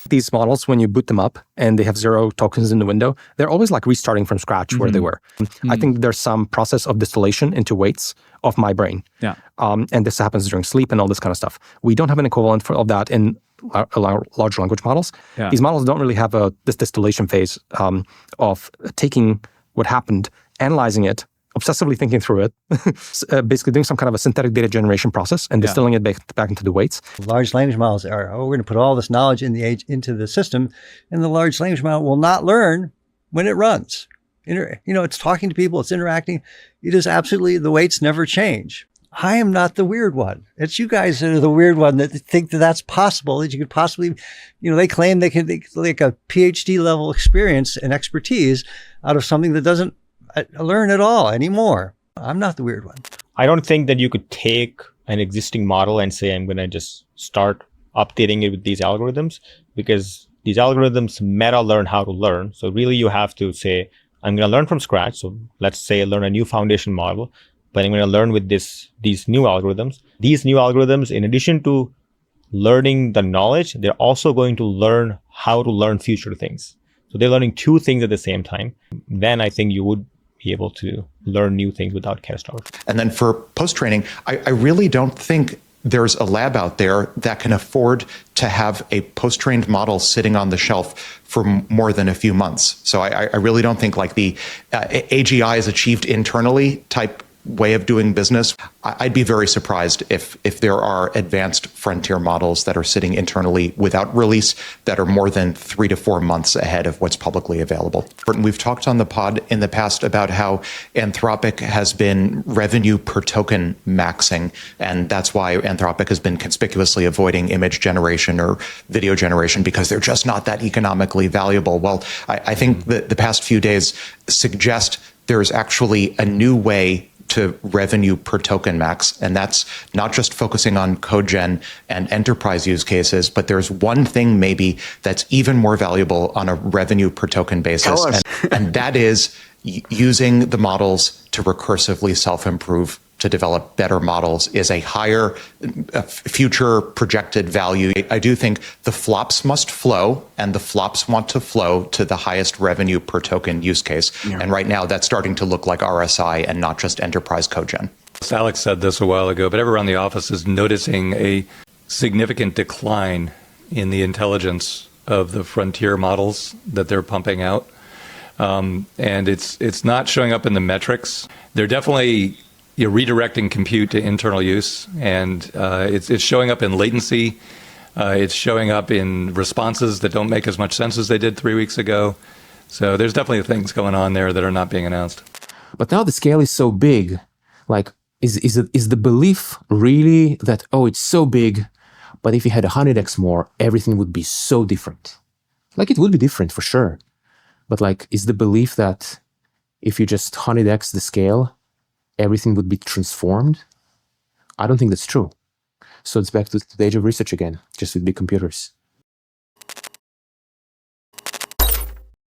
These models, when you boot them up and they have 0 tokens in the window, they're always like restarting from scratch where they were. I think there's some process of distillation into weights of my brain. Yeah. And this happens during sleep and all this kind of stuff. We don't have an equivalent of that in large language models. Yeah. These models don't really have this distillation phase of taking what happened, analyzing it, obsessively thinking through it, basically doing some kind of a synthetic data generation process and distilling it back into the weights. Large language models are, we're going to put all this knowledge into the system, and the large language model will not learn when it runs. It's talking to people, it's interacting. It is absolutely, the weights never change. I am not the weird one. It's you guys that are the weird one that think that that's possible, that you could possibly, they claim they can like a PhD level experience and expertise out of something that doesn't learn at all anymore. I'm not the weird one. I don't think that you could take an existing model and say, I'm going to just start updating it with these algorithms, because these algorithms meta learn how to learn. So really you have to say, I'm going to learn from scratch. So let's say learn a new foundation model, but I'm going to learn with these new algorithms. These new algorithms, in addition to learning the knowledge, they're also going to learn how to learn future things. So they're learning 2 things at the same time. Then I think you would be able to learn new things without catastrophe. And then for post-training, I really don't think there's a lab out there that can afford to have a post-trained model sitting on the shelf for more than a few months. So I really don't think like the AGI is achieved internally type way of doing business. I'd be very surprised if there are advanced frontier models that are sitting internally without release that are more than 3 to 4 months ahead of what's publicly available. We've talked on the pod in the past about how Anthropic has been revenue per token maxing, and that's why Anthropic has been conspicuously avoiding image generation or video generation, because they're just not that economically valuable. Well, I think that the past few days suggest there's actually a new way to revenue per token max. And that's not just focusing on code gen and enterprise use cases, but there's one thing maybe that's even more valuable on a revenue per token basis. And that is using the models to recursively self-improve to develop better models is a higher future projected value. I do think the flops must flow, and the flops want to flow to the highest revenue per token use case. Yeah. And right now that's starting to look like RSI and not just enterprise codegen. Alex said this a while ago, but everyone in the office is noticing a significant decline in the intelligence of the frontier models that they're pumping out. And it's not showing up in the metrics. They're definitely redirecting compute to internal use, and it's showing up in latency. It's showing up in responses that don't make as much sense as they did 3 weeks ago. So there's definitely things going on there that are not being announced. But now the scale is so big. Like, is the belief really that, oh, it's so big, but if you had 100x more, everything would be so different? Like, it would be different for sure. But like, is the belief that if you just 100x the scale, everything would be transformed? I don't think that's true. So it's back to the age of research again, just with big computers.